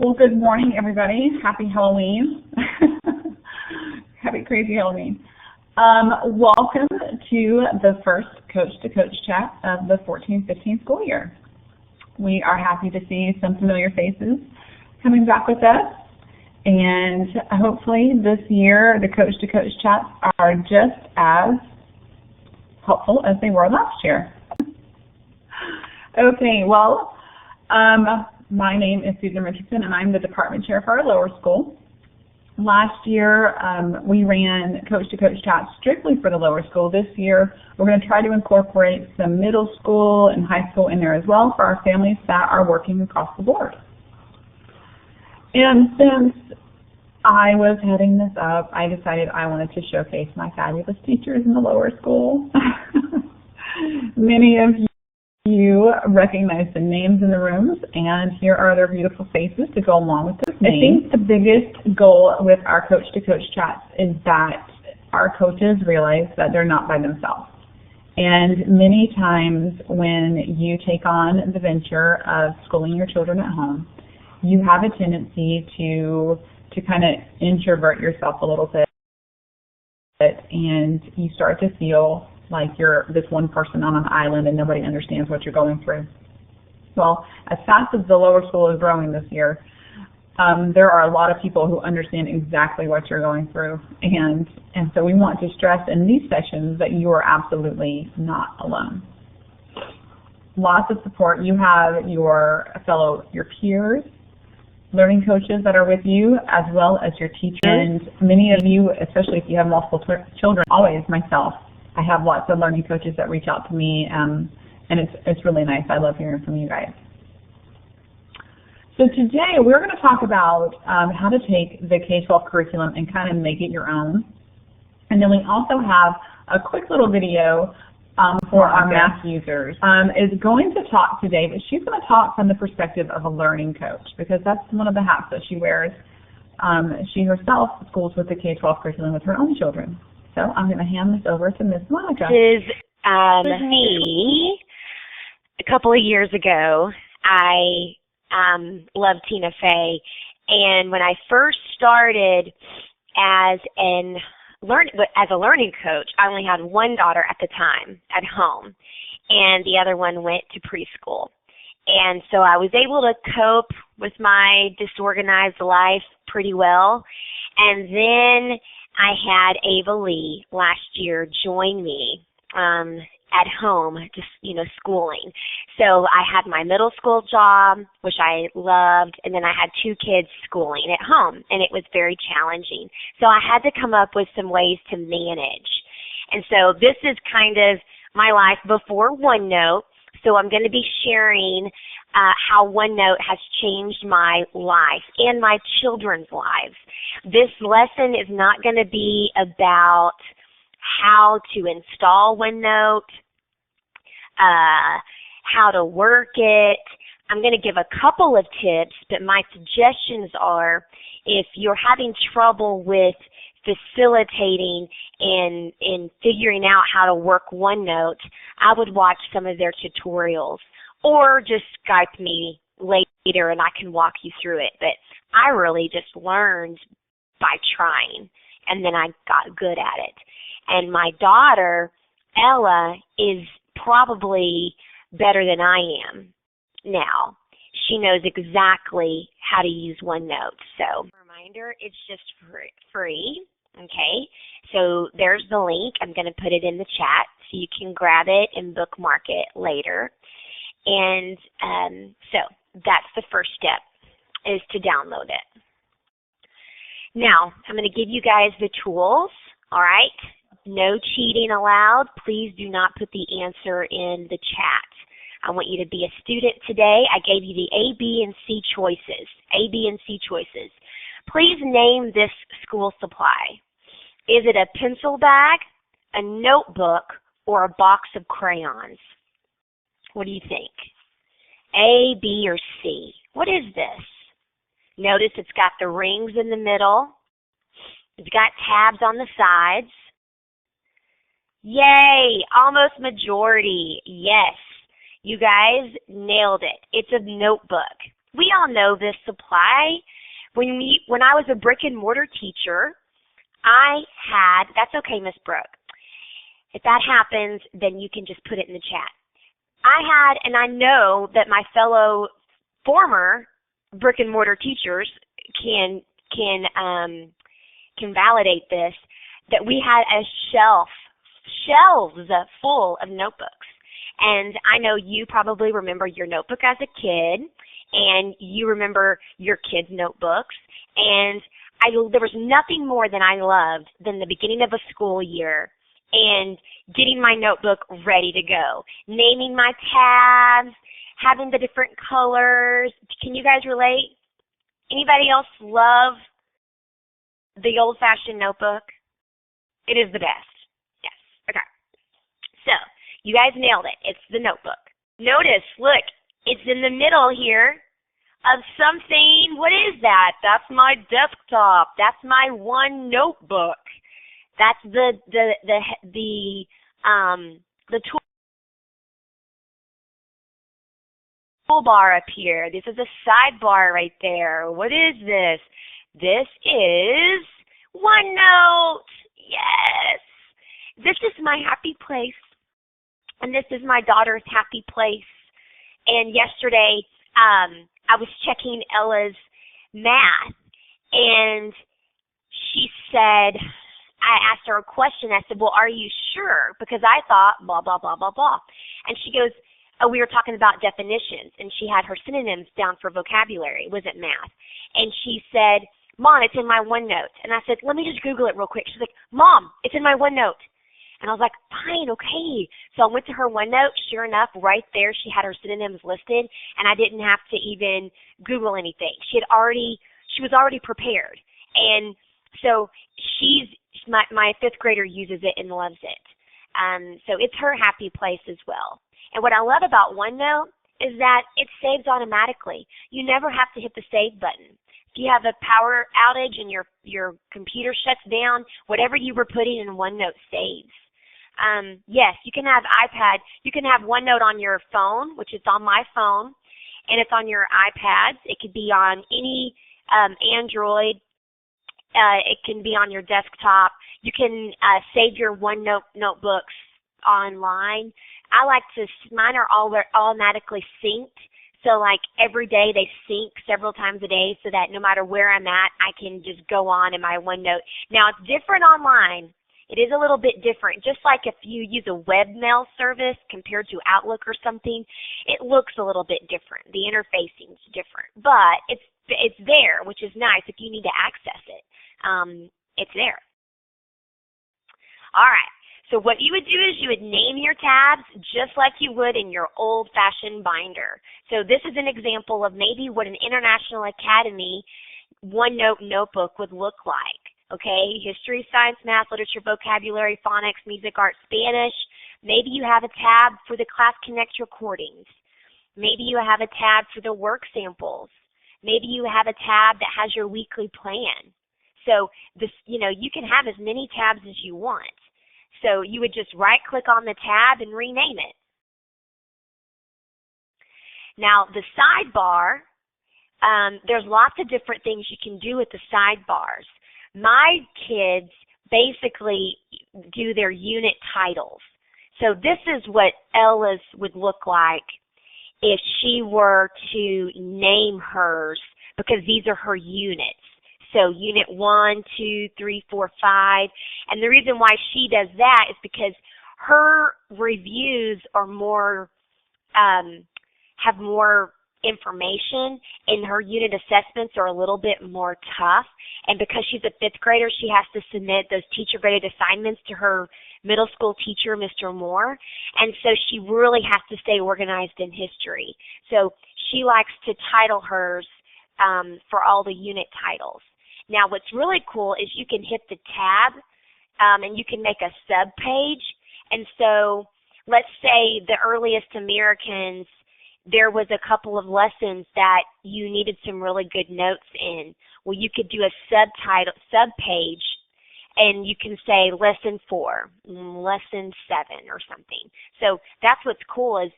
Well, good morning, everybody. Happy Halloween. Happy crazy Halloween. Welcome to the first Coach to Coach chat of the 14-15 school year. We are happy to see some familiar faces coming back with us. And hopefully this year the Coach to Coach chats are just as helpful as they were last year. Okay, well, my name is Susan Richardson, and I'm the department chair for our lower school. Last year, we ran Coach to Coach chats strictly for the lower school. This year, we're going to try to incorporate some middle school and high school in there as well for our families that are working across the board. And since I was heading this up, I decided I wanted to showcase my fabulous teachers in the lower school. Many of you recognize the names in the rooms, and here are their beautiful faces to go along with those names. I think the biggest goal with our Coach to Coach chats is that our coaches realize that they're not by themselves. And many times when you take on the venture of schooling your children at home, you have a tendency to kind of introvert yourself a little bit, and you start to feel like you're this one person on an island and nobody understands what you're going through. Well, as fast as the lower school is growing this year, there are a lot of people who understand exactly what you're going through, and so we want to stress in these sessions that you are absolutely not alone. Lots of support. You have your peers, learning coaches that are with you, as well as your teachers. And many of you, especially if you have multiple children, always myself, I have lots of learning coaches that reach out to me, and it's really nice. I love hearing from you guys. So today we're going to talk about how to take the K-12 curriculum and kind of make it your own. And then we also have a quick little video for our math users. Is going to talk today, but she's going to talk from the perspective of a learning coach, because that's one of the hats that she wears. She herself schools with the K-12 curriculum with her own children. So I'm going to hand this over to Ms. Monica. This is me. A couple of years ago, I loved Tina Fey, and when I first started as a learning coach, I only had one daughter at the time at home, and the other one went to preschool. And so I was able to cope with my disorganized life pretty well. And then I had Ava Lee last year join me at home, just, schooling. So I had my middle school job, which I loved, and then I had two kids schooling at home, and it was very challenging. So I had to come up with some ways to manage. And so this is kind of my life before OneNote. So I'm going to be sharing how OneNote has changed my life and my children's lives. This lesson is not going to be about how to install OneNote, how to work it. I'm going to give a couple of tips, but my suggestions are, if you're having trouble with facilitating and figuring out how to work OneNote, I would watch some of their tutorials, or just Skype me later and I can walk you through it. But I really just learned by trying, and then I got good at it. And my daughter, Ella, is probably better than I am now. She knows exactly how to use OneNote. So, reminder, it's just free. Okay, so there's the link. I'm going to put it in the chat so you can grab it and bookmark it later. And so that's the first step, is to download it. Now, I'm going to give you guys the tools, all right? No cheating allowed. Please do not put the answer in the chat. I want you to be a student today. I gave you the A, B, and C choices. A, B, and C choices. Please name this school supply. Is it a pencil bag, a notebook, or a box of crayons? What do you think? A, B, or C? What is this? Notice it's got the rings in the middle. It's got tabs on the sides. Yay! Almost majority. Yes. You guys nailed it. It's a notebook. We all know this supply. When I was a brick and mortar teacher, that's okay, Miss Brooke. If that happens, then you can just put it in the chat. And I know that my fellow former brick and mortar teachers can validate this, that we had a shelves full of notebooks. And I know you probably remember your notebook as a kid, and you remember your kids' notebooks. And there was nothing more than I loved than the beginning of a school year and getting my notebook ready to go, naming my tabs, having the different colors. Can you guys relate? Anybody else love the old-fashioned notebook? It is the best. Yes. Okay. So, you guys nailed it. It's the notebook. Notice, look, it's in the middle here of something. What is that? That's my desktop. That's my one notebook. That's the toolbar up here. This is a sidebar right there. What is this? This is OneNote. Yes. This is my happy place. And this is my daughter's happy place. And yesterday, I was checking Ella's math, and she said, I asked her a question. I said, well, are you sure? Because I thought blah, blah, blah, blah, blah. And she goes, oh, we were talking about definitions, and she had her synonyms down for vocabulary. It wasn't math. And she said, Mom, it's in my OneNote. And I said, let me just Google it real quick. She's like, Mom, it's in my OneNote. And I was like, fine, okay. So I went to her OneNote. Sure enough, right there she had her synonyms listed, and I didn't have to even Google anything. She was already prepared. And so my fifth grader uses it and loves it. So it's her happy place as well. And what I love about OneNote is that it saves automatically. You never have to hit the save button. If you have a power outage and your computer shuts down, whatever you were putting in OneNote saves. Yes, you can have you can have OneNote on your phone, which is on my phone, and it's on your iPads. It could be on any Android. It can be on your desktop. You can save your OneNote notebooks online. I like mine are all automatically synced. So like every day they sync several times a day so that no matter where I'm at, I can just go on in my OneNote. Now it's different online. It is a little bit different. Just like if you use a webmail service compared to Outlook or something, it looks a little bit different. The interfacing is different, but it's there, which is nice if you need to access it. It's there. All right. So what you would do is you would name your tabs just like you would in your old-fashioned binder. So this is an example of maybe what an International Academy OneNote notebook would look like. Okay, history, science, math, literature, vocabulary, phonics, music, art, Spanish. Maybe you have a tab for the Class Connect recordings. Maybe you have a tab for the work samples. Maybe you have a tab that has your weekly plan. So this, you can have as many tabs as you want. So you would just right-click on the tab and rename it. Now the sidebar, there's lots of different things you can do with the sidebars. My kids basically do their unit titles. So this is what Ella's would look like if she were to name hers, because these are her units. So unit 1, 2, 3, 4, 5. And the reason why she does that is because her reviews are more, have more information, and her unit assessments are a little bit more tough. And because she's a fifth grader, she has to submit those teacher-graded assignments to her middle school teacher, Mr. Moore. And so she really has to stay organized in history. So she likes to title hers for all the unit titles. Now what's really cool is you can hit the tab and you can make a sub-page. And so let's say the earliest Americans, there was a couple of lessons that you needed some really good notes in. Well, you could do a sub-page, and you can say lesson 4, lesson 7 or something. So that's what's cool is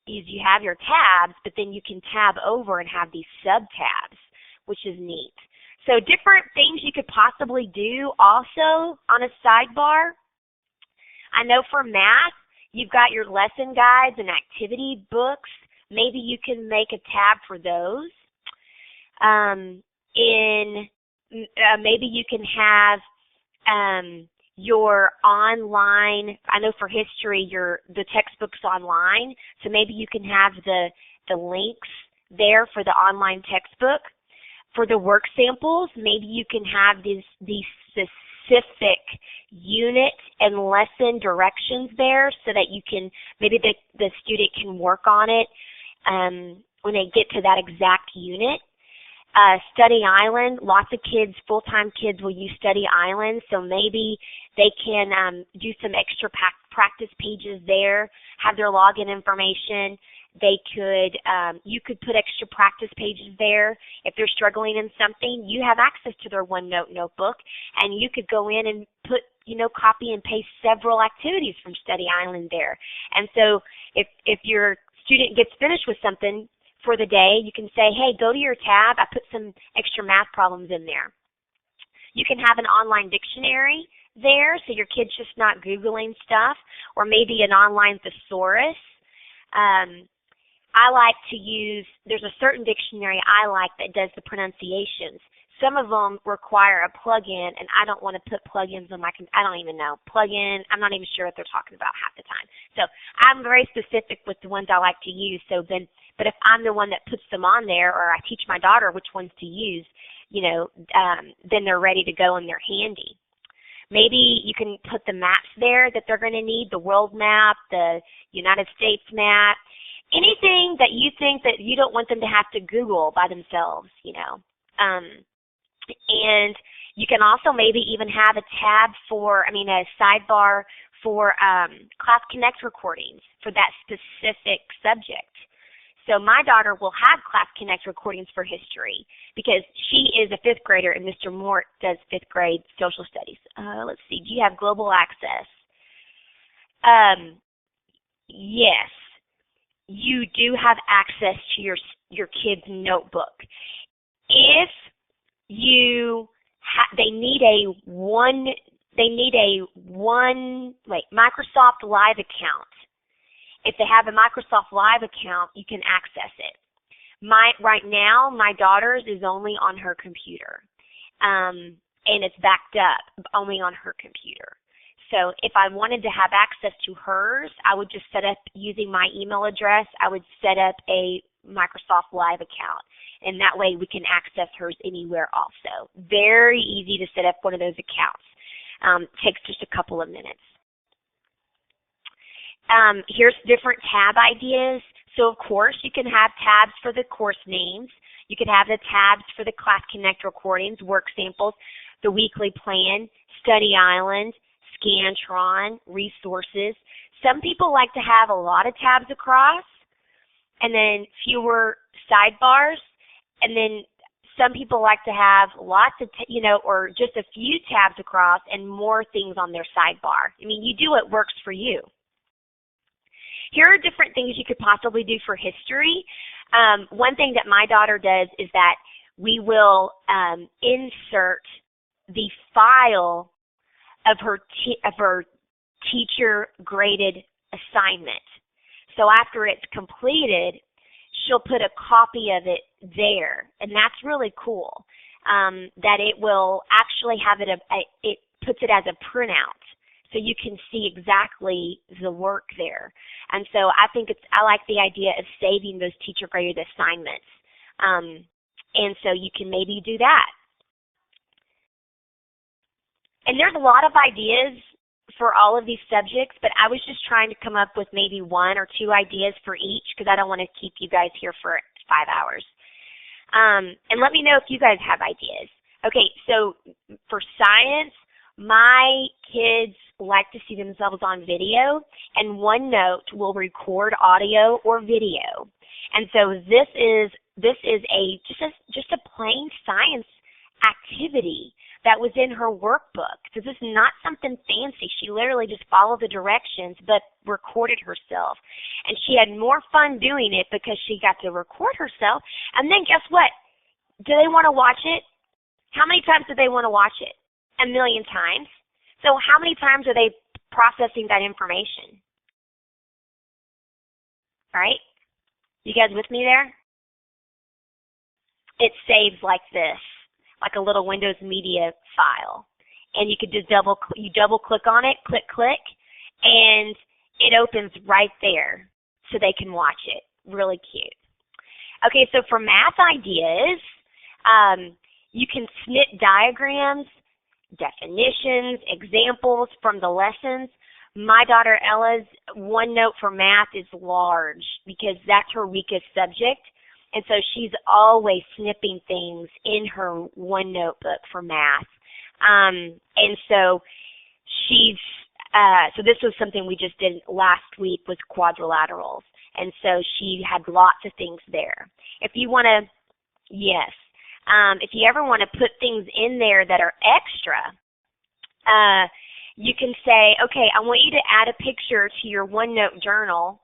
is you have your tabs, but then you can tab over and have these sub-tabs, which is neat. So different things you could possibly do also on a sidebar. I know for math, you've got your lesson guides and activity books. Maybe you can make a tab for those. Maybe you can have your online, I know for history, the textbook's online, so maybe you can have the links there for the online textbook. For the work samples, maybe you can have these specific unit and lesson directions there so that you can, maybe the student can work on it when they get to that exact unit. Study Island, lots of kids, full-time kids will use Study Island, so maybe they can do some extra practice pages there, have their login information. They could, you could put extra practice pages there. If they're struggling in something, you have access to their OneNote notebook, and you could go in and put, copy and paste several activities from Study Island there. And so if your student gets finished with something for the day, you can say, hey, go to your tab. I put some extra math problems in there. You can have an online dictionary there, so your kid's just not Googling stuff, or maybe an online thesaurus. I like to use, there's a certain dictionary I like that does the pronunciations. Some of them require a plug-in, and I don't want to put plug-ins on my computer. I don't even know. Plug-in, I'm not even sure what they're talking about half the time. So I'm very specific with the ones I like to use. But if I'm the one that puts them on there, or I teach my daughter which ones to use, then they're ready to go and they're handy. Maybe you can put the maps there that they're going to need, the world map, the United States map, anything that you think that you don't want them to have to Google by themselves, And you can also maybe even have a sidebar for Class Connect recordings for that specific subject. So my daughter will have Class Connect recordings for history because she is a 5th grader and Mr. Mort does 5th grade social studies. Let's see, do you have global access? Yes, you do have access to your kid's notebook. If they need a Microsoft Live account. If they have a Microsoft Live account, you can access it. Right now, my daughter's is only on her computer, and it's backed up only on her computer. So if I wanted to have access to hers, I would just set up, using my email address, I would set up a Microsoft Live account, and that way we can access hers anywhere also. Very easy to set up one of those accounts. Takes just a couple of minutes. Here's different tab ideas. So of course you can have tabs for the course names. You can have the tabs for the Class Connect recordings, work samples, the weekly plan, Study Island, Scantron, resources. Some people like to have a lot of tabs across and then fewer sidebars, and then some people like to have lots of, or just a few tabs across and more things on their sidebar. I mean, you do what works for you. Here are different things you could possibly do for history. One thing that my daughter does is that we will insert the file of her teacher graded assignment. So after it's completed, she'll put a copy of it there, and that's really cool. That it will actually have it puts it as a printout, so you can see exactly the work there. And so I like the idea of saving those teacher graded assignments. And so you can maybe do that. And there's a lot of ideas for all of these subjects, but I was just trying to come up with maybe 1 or 2 ideas for each because I don't want to keep you guys here for 5 hours. And let me know if you guys have ideas. Okay, so for science, my kids like to see themselves on video, and OneNote will record audio or video. And so this is just a plain science activity, that was in her workbook. So this is not something fancy. She literally just followed the directions but recorded herself. And she had more fun doing it because she got to record herself. And then guess what? Do they want to watch it? How many times do they want to watch it? 1 million times. So how many times are they processing that information? All right? You guys with me there? It saves like this, like a little Windows Media file. And you could just double click on it, click, and it opens right there so they can watch it. Really cute. Okay, so for math ideas, you can snip diagrams, definitions, examples from the lessons. My daughter Ella's OneNote for math is large because that's her weakest subject. And so she's always snipping things in her OneNote book for math. And so so this was something we just did last week with quadrilaterals. And so she had lots of things there. If you want to, yes, if you ever want to put things in there that are extra, you can say, okay, I want you to add a picture to your OneNote journal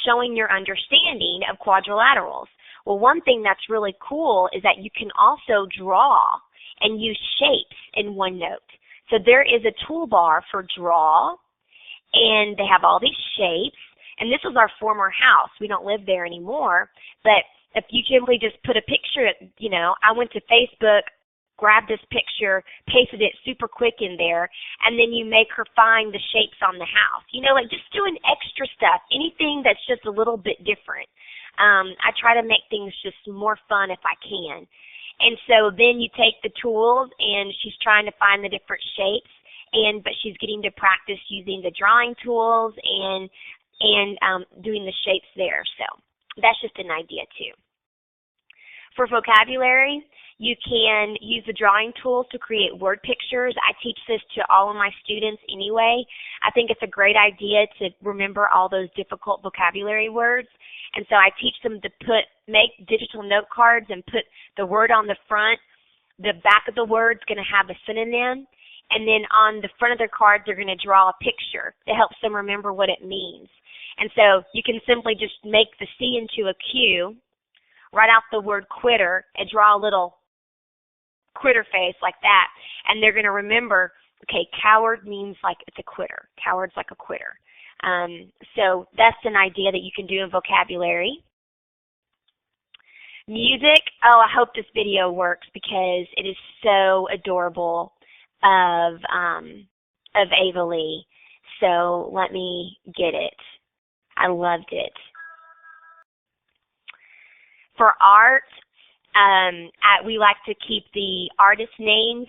showing your understanding of quadrilaterals. Well, one thing that's really cool is that you can also draw and use shapes in OneNote. So there is a toolbar for draw, and they have all these shapes. And this was our former house. We don't live there anymore. But if you simply just put a picture, I went to Facebook, grabbed this picture, pasted it super quick in there, and then you make her find the shapes on the house. Like just doing extra stuff, anything that's just a little bit different. I try to make things just more fun if I can. And so then you take the tools, and she's trying to find the different shapes, but she's getting to practice using the drawing tools and doing the shapes there. So that's just an idea too. For vocabulary, you can use the drawing tools to create word pictures. I teach this to all of my students anyway. I think it's a great idea to remember all those difficult vocabulary words. And so I teach them to make digital note cards and put the word on the front. The back of the word's going to have a synonym. And then on the front of their cards, they're going to draw a picture that helps them remember what it means. And so you can simply just make the C into a Q, write out the word quitter, and draw a little quitter face like that. And they're going to remember, okay, coward means like it's a quitter. Coward's like a quitter. So that's an idea that you can do in vocabulary. Music, I hope this video works because it is so adorable of Ava Lee. So let me get it. I loved it. For art, we like to keep the artist names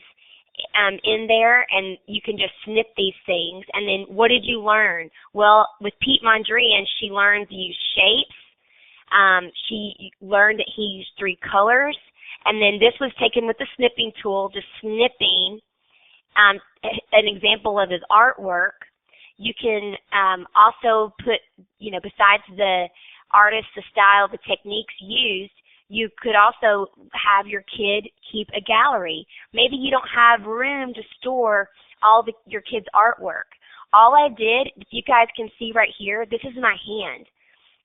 in there, and you can just snip these things. And then what did you learn? Well, with Pete Mondrian, she learned to use shapes. She learned that he used 3 colors. And then this was taken with the snipping tool, just snipping an example of his artwork. You can also put, besides the artist, the style, the techniques used, you could also have your kid keep a gallery. Maybe you don't have room to store all your kid's artwork. All I did, if you guys can see right here, this is my hand.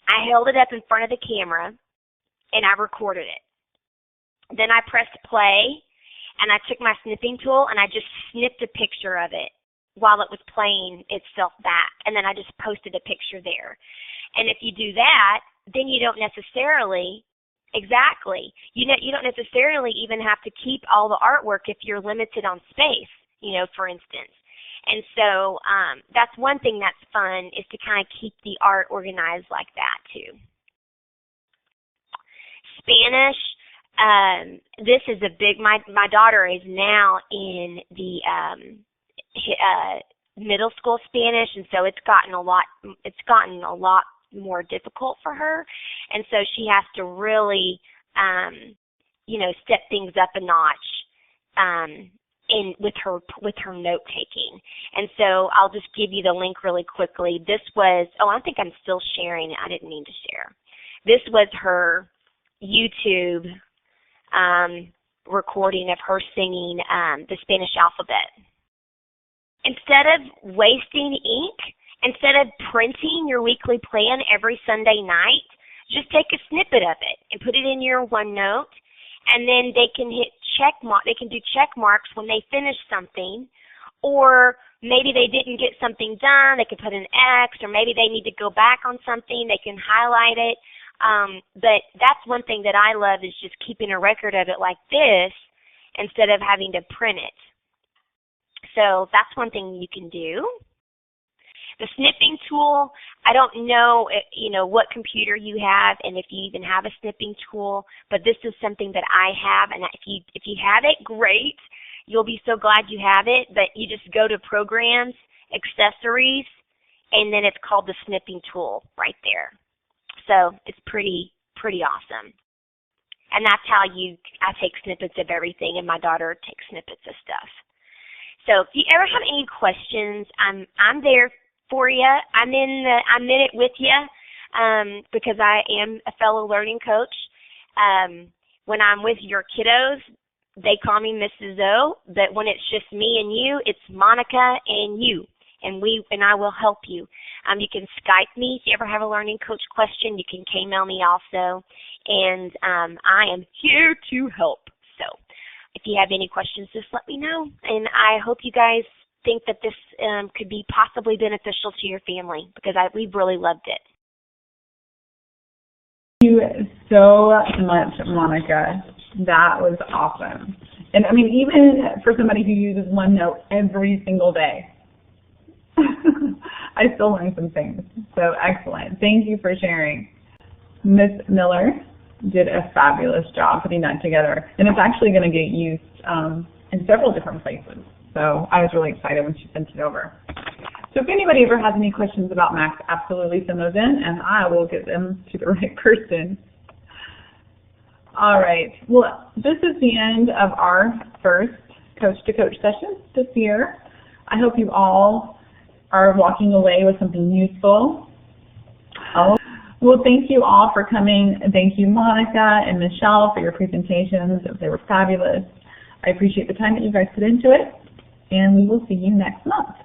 I held it up in front of the camera, and I recorded it. Then I pressed play, and I took my snipping tool, and I just snipped a picture of it while it was playing itself back, and then I just posted a picture there. And if you do that, then you don't necessarily, you don't necessarily even have to keep all the artwork if you're limited on space, for instance. And so that's one thing that's fun, is to kind of keep the art organized like that too. Spanish, this is a big, my daughter is now in the middle school Spanish, and so it's gotten a lot more difficult for her, and so she has to really step things up a notch with her note taking. And so I'll just give you the link really quickly. This was, I think I'm still sharing it. I didn't mean to share. This was her YouTube recording of her singing the Spanish alphabet. Instead of wasting ink, instead of printing your weekly plan every Sunday night, just take a snippet of it and put it in your OneNote, and then they can hit they can do check marks when they finish something, or maybe they didn't get something done, they can put an X, or maybe they need to go back on something, they can highlight it. But that's one thing that I love, is just keeping a record of it like this instead of having to print it. So that's one thing you can do. The snipping tool, I don't know, what computer you have and if you even have a snipping tool, but this is something that I have, and if you have it, great. You'll be so glad you have it, but you just go to Programs, Accessories, and then it's called the snipping tool right there. So it's pretty awesome. And that's how I take snippets of everything, and my daughter takes snippets of stuff. So if you ever have any questions, I'm there for you. I'm in it with you because I am a fellow learning coach. When I'm with your kiddos, they call me Mrs. O, but when it's just me and you, it's Monica and you, and I will help you. You can Skype me if you ever have a learning coach question. You can K-mail me also, and I am here to help. So if you have any questions, just let me know, and I hope you guys think that this could be possibly beneficial to your family, because we've really loved it. Thank you so much, Monica. That was awesome. And I mean, even for somebody who uses OneNote every single day, I still learned some things. So excellent. Thank you for sharing. Miss Miller did a fabulous job putting that together, and it's actually going to get used in several different places. So I was really excited when she sent it over. So if anybody ever has any questions about Max, absolutely send those in, and I will get them to the right person. All right. Well, this is the end of our first Coach to Coach session this year. I hope you all are walking away with something useful. Well, thank you all for coming. Thank you, Monica and Michelle, for your presentations. They were fabulous. I appreciate the time that you guys put into it, and we will see you next month.